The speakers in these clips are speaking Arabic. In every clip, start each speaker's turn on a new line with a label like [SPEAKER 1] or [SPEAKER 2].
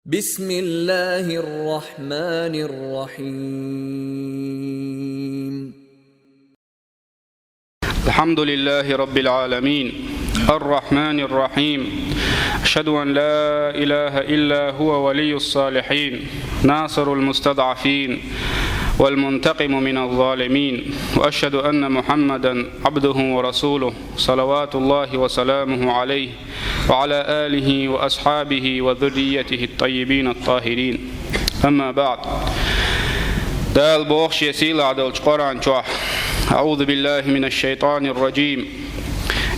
[SPEAKER 1] بسم الله الرحمن الرحيم.
[SPEAKER 2] الحمد لله رب العالمين الرحمن الرحيم. أشهد أن لا إله إلا هو ولي الصالحين ناصر المستضعفين والمنتقم من الظالمين، وأشهد أن محمدا عبده ورسوله صلوات الله وسلامه عليه وعلى آله وأصحابه وذريته الطيبين الطاهرين. أما بعد، دال بوخش يسيل عدل قرآن شوح. أعوذ بالله من الشيطان الرجيم.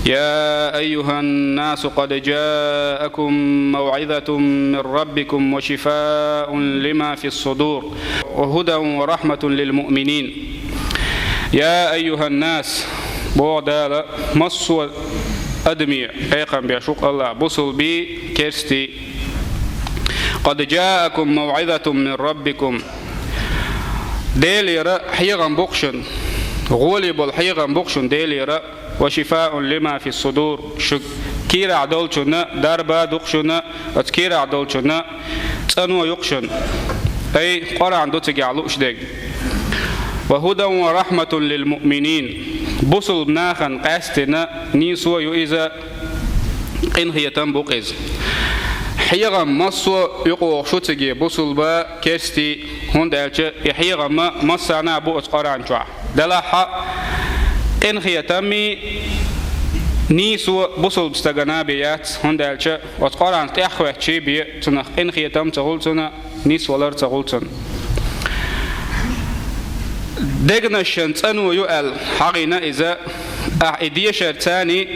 [SPEAKER 2] يا أيها الناس قد جاءكم موعظة من ربكم وشفاء لما في الصدور وهدى ورحمة للمؤمنين. يا أيها الناس بوعد مصر أدمي أيقن بيشوق الله بصل بي كرستي. قد جاءكم موعظة من ربكم ديلي حيغن بوكشن غولي بالحيغن بوكشن ديلي وشفاء لما في الصدور كيرا عدولشنا دربا دقشنا كيرا عدولشنا تنو يقشن أي قرآن دوتك يعلوش ديك. وهدى ورحمة للمؤمنين بصل بناخن قاستنا نيسو يؤذى إن هي تنبقز حيغم مصو يقوى شوتجي بصل با كيستي هون دالش يحيغم مصانا بوز قرآن شوع دلاحا إن هي تمي نيسو بصل بستغنا بيات هون دالش وقرآن تأخوه شي بي تنخ إن هي تم تغلتنا نيس ولر تغلتن دغنشن تنو يؤل حقنا إذا أعيديش ارتاني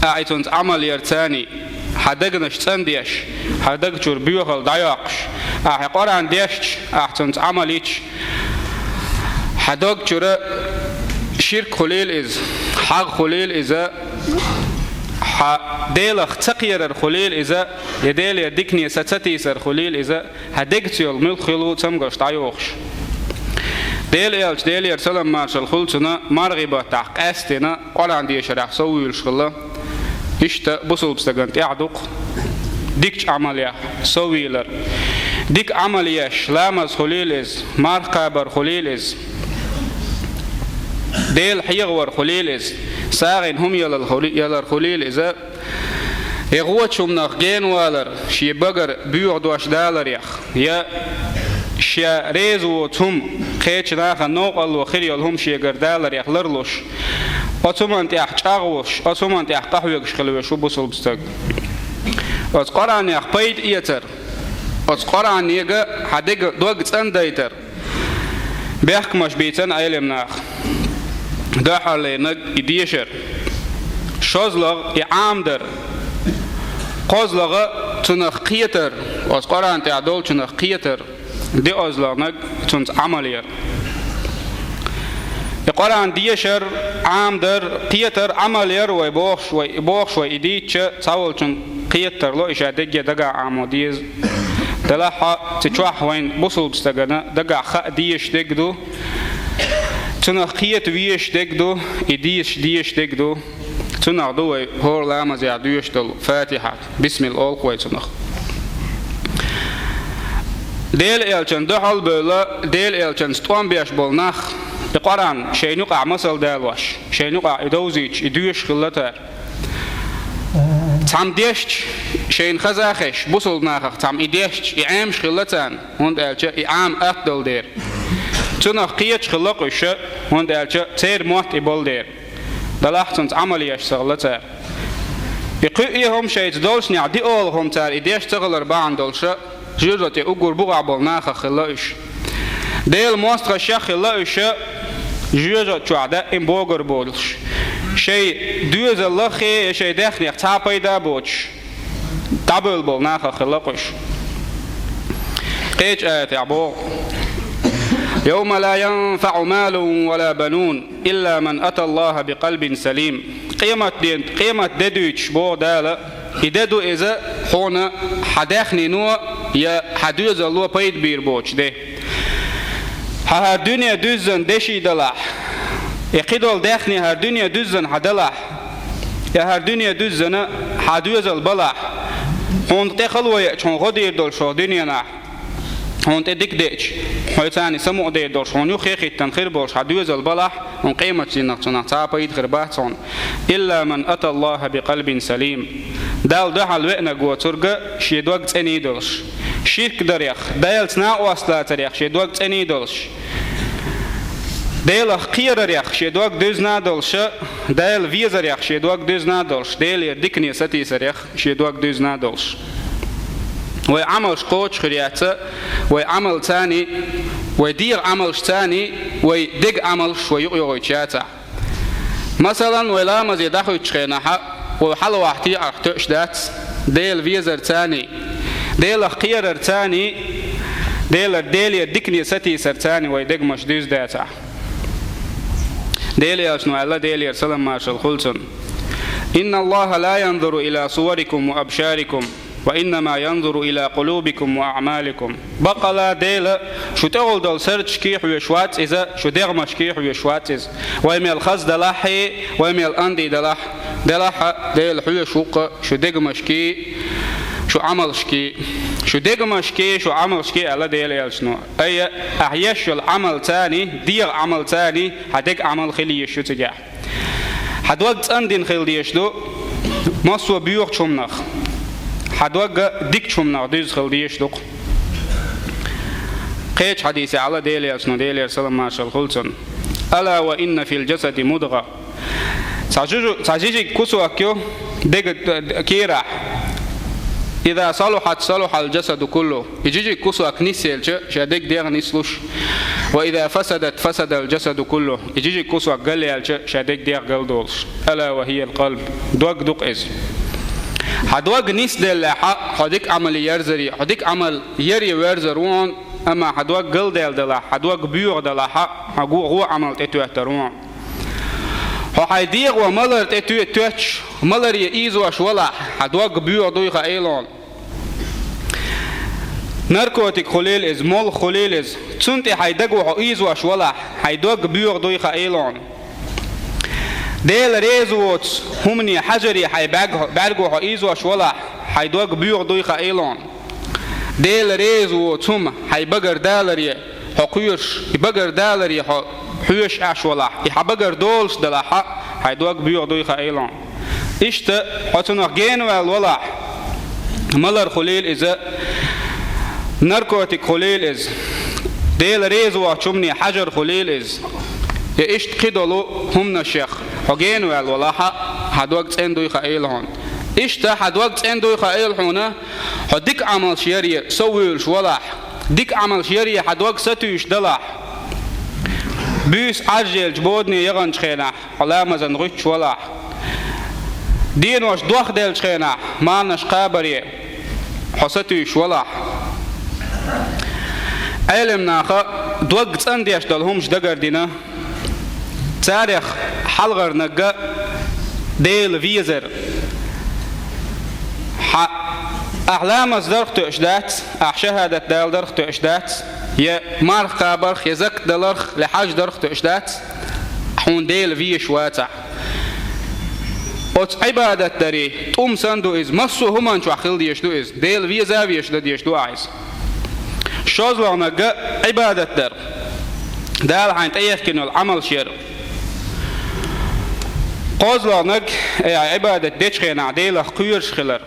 [SPEAKER 2] أعيتونت عمل يرتاني حدغنش تنديش حدغجور بيوخل دايقش قرآن ديش أحتونت عمليش حدغجور شرك خليل إز حق خليل إذا ديلخ تقير الخليل إذا يديل يدكني ستتي سر خليل إذا هدغتيول مل خلو تمغش دايوخش ديل يرسلم مارشال خلصنا مرغبة تحق أستنا قرآن ديش راح سوي الشغلة إشتا بصل بستغنت يعدق ديكش عمليا سويلر ديك عملياش لامز خليلز مرقبر خليلز ديل حيغور خليلز ساغن هم يلر خليل إذا يغوتشم نخجين والر شي بقر بيوع دوش دالر يخ يا شيا ريزو تم خيتش ناخا نوق الله خير يلهم شي قردالر يخ لرلوش أتومان تيح تاغوش أتومان تيح قهويش خلوش وبصل بستق أتقرأني يخ بيت إيتر أتقرأني يجا حدق دوق تنديتر بيحكمش بيتن أيلم ناخ دحر لينك إديشر شزلغ يعامدر قزلغ تنخ قيتر أتقرأن تعدول تنخ قيتر دي أزلغنك تنت عملير القرآن ديشر عامدر قيتر عملير ويبوخش ويديتش تاولشن قيتر لو إشادق دقا عموديز دلاحا تشوح وين بصل بستغنا دقا خا ديش دقدو تنخ قيت ويش دقدو إديش ديش دقدو تنخ دوي هور لامز يعدوش دل فاتحة بسم الله قوي تنخ ديل إلشن دحل بولا ديل إلشن ستوان بيش بولناخ القرآن شيء نقع مسل دالوش شيء نقع يدوزيش يدوش خلته تعم ديشت شيء خزاخش بوصل ناخ تعم يديشت يعامش خلتان هون دالش يعام أقدل دير تنخ قيتش خلقش هون دالش تير موت يبول دير دلاحتن عمليش سغلته يقيهم شيء تدولش نعدي أولهم تار يديش تغلر بعن دولش جرتي أقول بقع بولناخ خلقش ديل مستر الشيخ خلقش جوجا تشعدا إن بوغر بولش شيء دوز الله خي شيء دخني اختابي دا بوش دبل بول ناخا خلقش قيج آيات عبو يوم لا ينفع مال ولا بنون إلا من أتى الله بقلب سليم قيمة ددوش بو دالا إددو إذا هنا حدخني نو يا حدوز الله بيد بير بوش ده هر دنیا düzden deşideler. Ekidol dehni her dünya düzden hadeler. Ya her dünya düzdene hadüzel balah. هون تخلوه چون غدير دول شو دنيا هون تديك ديش هاي ثاني سمو دير دول شون يو خيخ التنخير بوش حدوز البلح هون قيمة جنة تعب يدخل باتون إلا من أتى الله بقلب سليم دال ده حلوئنا جوا ترجع شيدوق تاني دولش شرك دريخ دال سنا واسطة تريخ شيدوق تاني دولش دال خير ريخ شيدوق دوز نادولش دال فيز ريخ شيدوق دوز نادولش دال يدكني ستي سريخ شيدوق دوز نادولش وعمل شقوش خريعته وعمل ثاني ودير عمل ثاني ودق عمل شوي يغيشاته مثلا ولا مزي دخل تشخينها وحل واحتي أختش دات ديل فيزر ثاني ديل خير ثاني ديل يدكني ستي سر ثاني ودق مشدوز داته ديل يشنو الله ديل يرسل ماشل خلصن إن الله لا ينظر إلى صوركم وأبشاركم وإنما ينظر إلى قلوبكم وأعمالكم بقلا ديل شو تقول دل سرج كيح ويشوات إذا شو دغمش كيح ويشوات إذا ويميل خز دلاحي ويميل أندي دلاح ديل حوي شوق شو دغمش كي شو عمل شكي شو دغمش كي شو عمل شكي على ديل يلشنو أي أحيش العمل تاني دير عمل تاني هدك عمل خلي شو تجاه حد وقت أندين خلي يشدو مصو بيوخ شمنخ حدوق ديك شمنا ديز خلديش دوق قيش حديث على ديلي أسنو ديلي سلام ما شاء الخلصن ألا وإن في الجسد مضغة ساجيجي كسو أكيو ديك كيرا إذا صلحت صلح الجسد كله يجيجي كسو أكنيسيل شاديك ديغ نسلوش وإذا فسدت فسد الجسد كله يجيجي كسو أقليل شاديك ديغ قلدولش ألا وهي القلب دوق دوق إز حدوق نيس دل حق حديك عمل يرزري حديك عمل يري ورزرون أما حدوق قل دل حدوق بيوغ دل حق هو عمل تتوهترون حيديغ وملر تتوهتش ملر يئيزو أشولا حدوق بيوغ دويخ أيلون ناركوتيك خليل إز مول خليل إز تسنتي حيدق وحيزو أشولا حيدوق بيوغ دويخ أيلون ديل ريزوت همني حجري حي برجو حيزو أشولا حيدوق بيوغ دويخ أيلون ديل ريزوت هم حي بقر دالري حقيرش بقر دالري حيش أشولا يحبقر دولش دلها حيدوق بيوغ دويخ أيلون إشت حتنو جينو الولا ملر خليل إذا ناركوتيك خليل إز ديل ريزوت همني حجر خليل إز يا إشت قدلو هم نشيخ حجين والولاحة حد وقت عندو يخيلهون إشت حد وقت عندو يخيلهونه حديك عمل شيري سويلش ولاح ديك عمل شيري حد وقت ستوش دلاح بيس عجل جبودني يغنش خينا علامة زنغش ولاح دين وش دوخ ديل خينا ما نش قابري حستوش ولاح علمنا خا دوقت عنديش دلهمش دقر دينا تاريخ حلغر نجا ديل فيزر أحلام درخت إشدات أحشهادة دال درخت إشدات يا مارخ قابرخ يا زك دلرخ لحاج درخت إشدات حون ديل فيش واتع أت عبادة دري توم سندو إز مصو همان شو أخيل ديشدو إز ديل فيزا فيشدو ديشدو عايز شوزلو نجا عبادة در دال حين تأيخ كنو العمل شير قازلانك عبادة ديش خينا ديلا قيرش خلر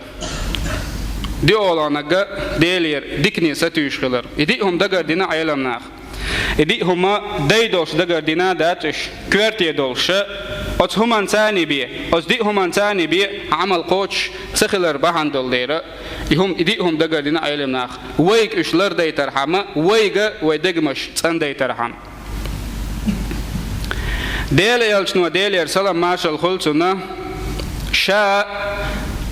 [SPEAKER 2] دي أولانك ديلير ديكني ستوش خلر يديهم دقر دينا عيلم ناخ يديهم ديدوش دقر دينا داتش كوارتي دولش أت همان ثاني بيه أت ديهم ثاني بيه عمل قوش سخلر بحن دول ديرة يديهم دقر دينا عيلم ناخ ويك إشلر دي ترحمة ويك ويدقمش تسان دي ترحم ديل يلشنو ديل يرسل ماشا الخلصنا شا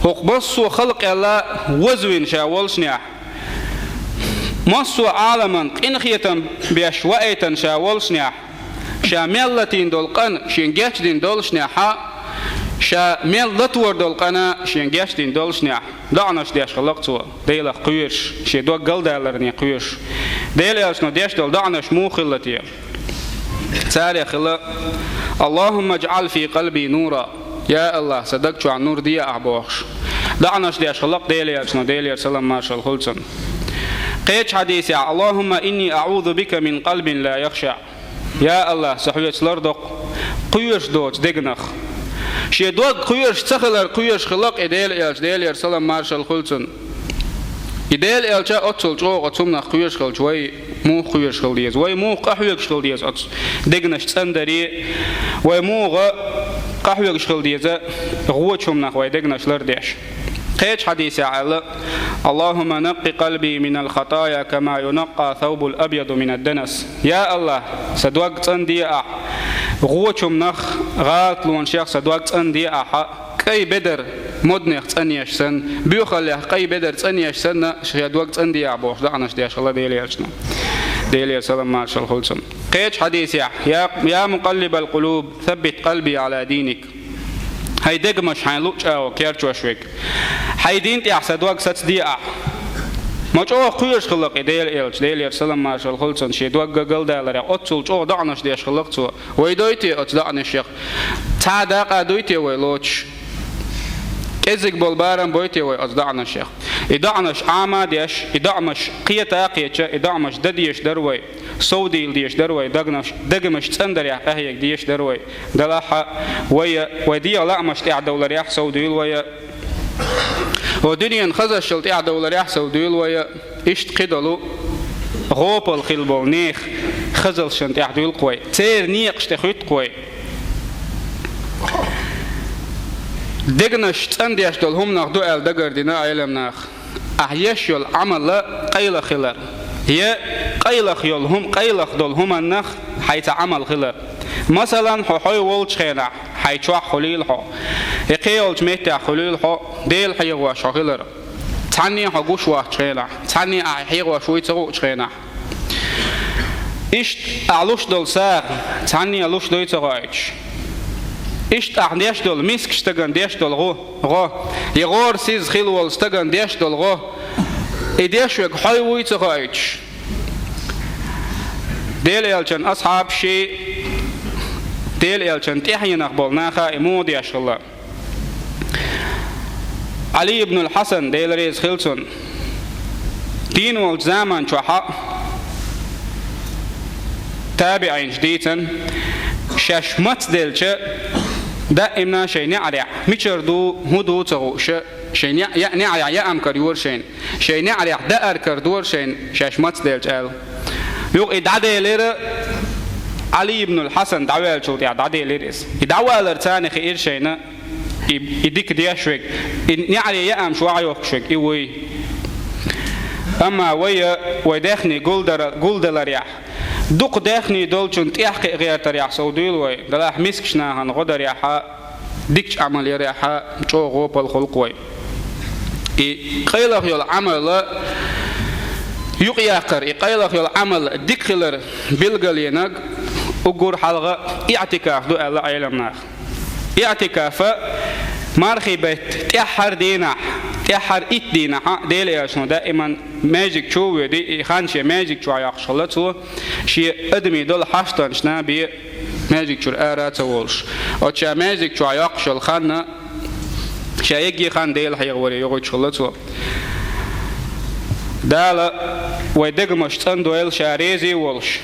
[SPEAKER 2] هقبصوا خلق الله وزوين شا والشنيح مصوا عالما إنخية بأشوائة شا والشنيح شا ملتين دولقن شنجاشدين دولشنيحا شا ملتور دولقنا شنجاشدين دولشنيح دعناش ديش خلقتوا ديل قويش شي دو قلدالرني قويش ديل يلشنو ديش دول دعناش مو خلتي تاريخ الله اللهم اجعل في قلبي نورا يا الله صدقت عن نور دي أعبوخش دعناش ديش خلق ديلي سلام مارشال خلصن قيش حديث اللهم إني أعوذ بك من قلب لا يخشع يا الله صحويت لردق قيوش دوت دقنخ شي دوت قيوش تخلر قيوش خلق ديلي سلام مارشال خلصن إدال إلجا أتصل جوه أتصمنا خيوش خل جوي مو خيوش خل ديز وي مو قحويش خل ديز أتص دقنش تندري وي مو قحويش خل ديز غوتشمنا وي دقنش لرديش قيش حديث على اللهم نقي قلبي من الخطايا كما ينقى ثوب الأبيض من الدنس يا الله سدوق تندي غوتشمنا غات لون شيخ سدوق تندي قي بدر مدنخ تنيش سن بيخلي قي بدر تنيش سن شهد وقت عندي ابوش دعناش ديش الله ديليشنا ديلي سلام مارشال خلصم قيش حديث يا مقلب القلوب ثبت قلبي على دينك هاي دقمش حيلوش او كيرچو شويك هاي دينتي احسد وقت ستدي ما جو خيش خلق ديلي سلام مارشال خلصن شي دوق قل دالر اوتسل جو دعناش ديش خلق تو ويدويتي اتدعنش شيخ تعدق دويتي ويلوش إزق بالبارم بويتي وأصدعنا الشيخ إدعناش عاماديش إدعمش قيتا قيتش إدعمش دديش دروي سودي ديش دروي دقمش تندر يا أهيك ديش دروي دلاحة ويدي لا مش تاع دولار يح سودي ويا ودنيا خزش تاع دولار يح سودي ويا إشت قدلو غوب الخلبو نيخ خزل شن تاع دول قوي تير نيقش تخيط قوي دقنش تنديش دولهم ناخ دوال دقر دينا علم ناخ أحيش يول عمل قيل خلر هي قيل خيولهم قيل دولهم النخ حيث عمل خلر مثلا حوي ولش خينا حيتوا خليل حو يقيل جميت خليل حو ديل حيوا شخلر تاني حقوش واحد خينا تاني حيوا شوي ترو خينا إيش أعلوش دول ساق تاني أعلوش دوي ترايش إيش أحداش دول ميسك اشتغل داش دول غو يغور سيز خلول اشتغل داش دول غو إداش وق حيوي ترايش ديل يالجن أصحاب شيء ديل يالجن تحيي نقبل ناخا إمود يا الله علي بن الحسن ديل ريز خلصن دين والزمان شوحا تابعين جديدا شاشمت ديلش دائما شيء نعرع ميشردو هدو تغو شيء نعرع يا أم كريور شيء نعرع دأر كردور شاشمت ديلش قال يوق إدعى ليرة علي بن الحسن دعوة شو إدعى ليرس إدعوة لرتاني خير شيء يديك دياشوك نعرع يا أم شو عيوك شوك إيوي أما ويدخني قولدر يح دوق داخني دولشون تيحقي غير تريح سوديل وي دلاح مسكشنا هن غدر يحا ديكش عمل يريحا جو غوب الخلق وي قيلخ يول عمل يقياقر قيلخ يول عمل ديكخلر بلغلينك وقور حلقة اعتكاف دو ألا عيلمناخ اعتكاف مارخي بيت تيحر ديناح تيحر إت ديناح ديلي أشنو دائما ماجيك شو دي خانشي ماجيك شو يخشلتو شي أدمي دول حشتن شنا بي ماجيك شو الآرات وولش أتشا ماجيك شو يخشل خانا شا يجي خان ديل حيغوري يغوي شلتو دالا ويدقمش تندويل شاريزي وولش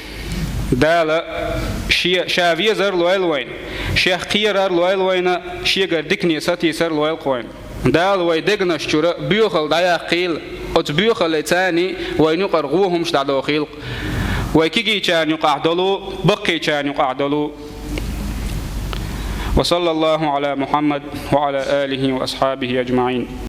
[SPEAKER 2] دالا شا فيزر لويل وين شيخ قيرار لويل وين شيغر ديكني ساتي سر لويل قوين دال ويدقنا شورا بيوخل دايا قيل أت بيوخل تاني وينقر غوهم شدع داخل ويكيجي كان يقعدلو بقي كان يقعدلو وصلى الله على محمد وعلى آله وأصحابه أجمعين.